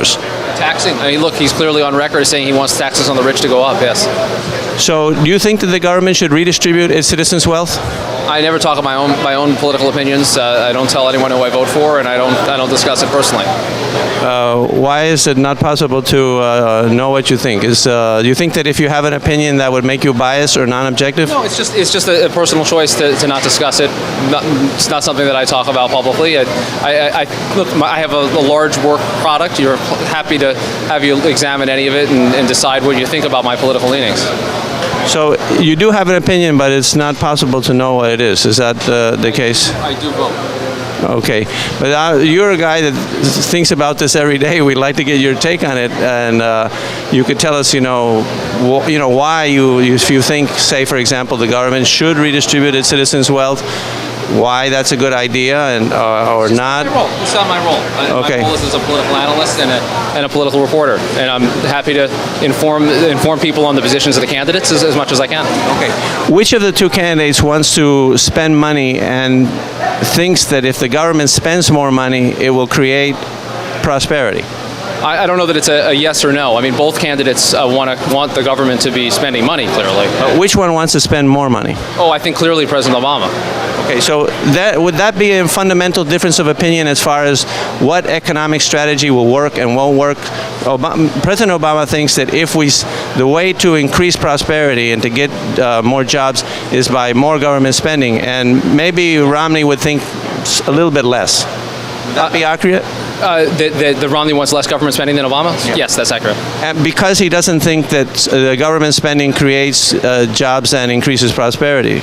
others. Taxing. I mean, look, he's clearly on record as saying he wants taxes on the rich to go up. Yes. So, do you think that the government should redistribute its citizens' wealth? I never talk of my own political opinions. I don't tell anyone who I vote for, and I don't discuss it personally. Why is it not possible to know what you think? Do you think that if you have an opinion that would make you biased or non-objective? No, it's just a personal choice to not discuss it. It's not something that I talk about publicly. Look, I have a large work product. You're happy to have you examine any of it and decide what you think about my political leanings. So you do have an opinion, but it's not possible to know what it is. Is that the case? I do vote. Okay, but you're a guy that thinks about this every day. We'd like to get your take on it, and you could tell us, why if you think, say, for example, the government should redistribute its citizens' wealth, why that's a good idea, and or not. It's not my role. Okay. My role is as a political analyst and a political reporter, and I'm happy to inform people on the positions of the candidates as much as I can. Okay. Which of the two candidates wants to spend money and thinks that if the government spends more money, it will create prosperity? I don't know that it's a yes or no. I mean, both candidates want the government to be spending money, clearly. Which one wants to spend more money? Oh, I think clearly President Obama. Okay, so would that be a fundamental difference of opinion as far as what economic strategy will work and won't work? President Obama thinks that the way to increase prosperity and to get more jobs is by more government spending, and maybe Romney would think a little bit less. Would that be accurate? The Romney wants less government spending than Obama? Yeah. Yes, that's accurate. And because he doesn't think that the government spending creates jobs and increases prosperity.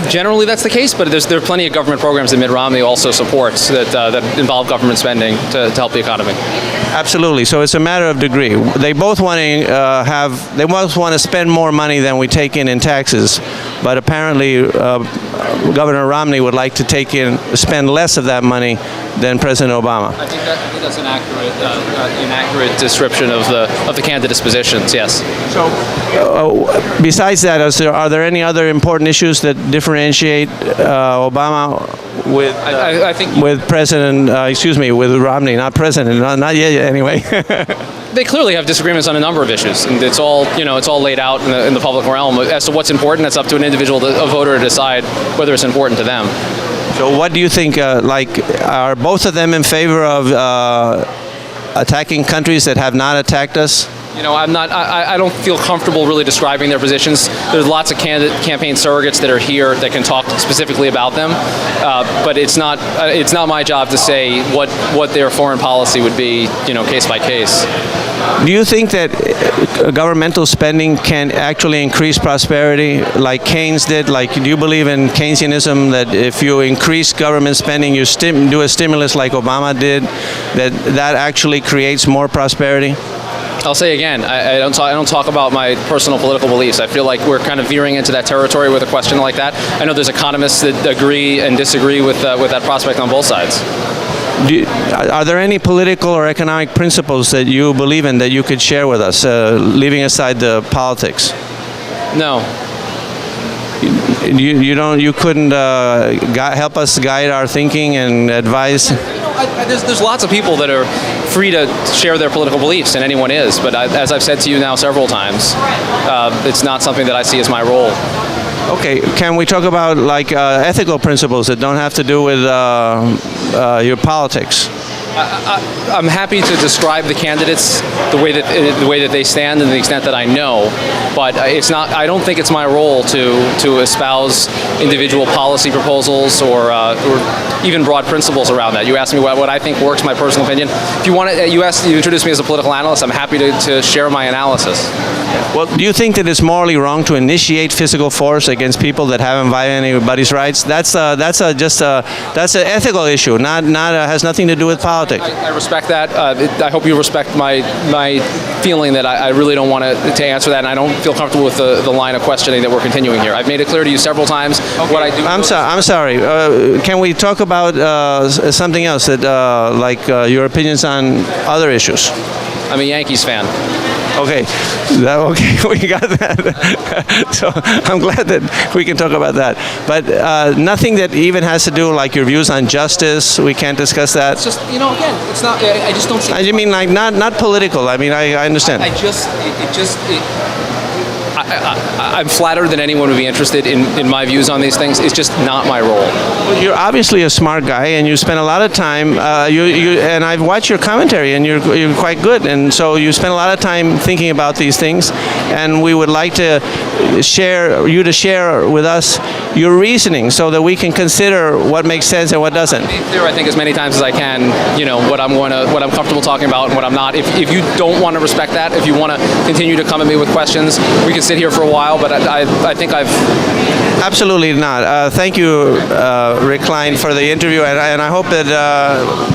Generally, that's the case, but there are plenty of government programs that Mitt Romney also supports that involve government spending to help the economy. Absolutely. So it's a matter of degree. They both want to spend more money than we take in taxes, but apparently Governor Romney would like to spend less of that money than President Obama. I think that's an accurate description of the candidates' positions. Yes. So, besides that, are there any other important issues that differentiate Obama with I think with with Romney, not President, not yet anyway. They clearly have disagreements on a number of issues, and it's all laid out in the public realm. As to what's important, that's up to an individual, a voter, to decide whether it's important to them. So what do you think, are both of them in favor of attacking countries that have not attacked us? I don't feel comfortable really describing their positions. There's lots of campaign surrogates that are here that can talk specifically about them, but it's not my job to say what their foreign policy would be, case by case. Do you think that governmental spending can actually increase prosperity like Keynes did? Do you believe in Keynesianism, that if you increase government spending, you do a stimulus like Obama did, that actually creates more prosperity? I'll say again, I don't talk about my personal political beliefs. I feel like we're kind of veering into that territory with a question like that. I know there's economists that agree and disagree with that prospect on both sides. Are there any political or economic principles that you believe in that you could share with us, leaving aside the politics? No. You couldn't help us guide our thinking and advise? There's lots of people that are free to share their political beliefs, and anyone is. But as I've said to you now several times, it's not something that I see as my role. Okay, can we talk about ethical principles that don't have to do with your politics? I'm happy to describe the candidates the way that they stand and the extent that I know, but it's not. I don't think it's my role to espouse individual policy proposals or even broad principles around that. You asked me what I think works, my personal opinion. If you introduced me as a political analyst, I'm happy to share my analysis. Well, do you think that it's morally wrong to initiate physical force against people that haven't violated anybody's rights? That's an ethical issue, not has nothing to do with politics. I respect that. I hope you respect my feeling that I really don't want to answer that, and I don't feel comfortable with the line of questioning that we're continuing here. I've made it clear to you several times what I do. I'm sorry. Can we talk about something else that, your opinions on other issues? I'm a Yankees fan. Okay, okay, we got that. So I'm glad that we can talk about that. But nothing that even has to do like your views on justice. We can't discuss that. It's just, again, it's not. I just don't see. I mean, like not political. I mean, I understand. I'm flattered that anyone would be interested in my views on these things. It's just not my role. Well, you're obviously a smart guy, and you spend a lot of time. And I've watched your commentary, and you're quite good. And so you spend a lot of time thinking about these things. And we would like to share with us your reasoning, so that we can consider what makes sense and what doesn't. I think as many times as I can, what I'm comfortable talking about and what I'm not. If you don't want to respect that, if you want to continue to come at me with questions, we can sit here for a while. But I think I've absolutely not. Thank you, Rick Klein, for the interview, and I hope that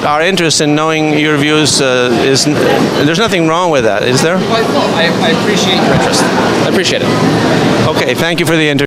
our interest in knowing your views is. There's nothing wrong with that, is there? I appreciate your interest. I appreciate it. Okay, thank you for the interview.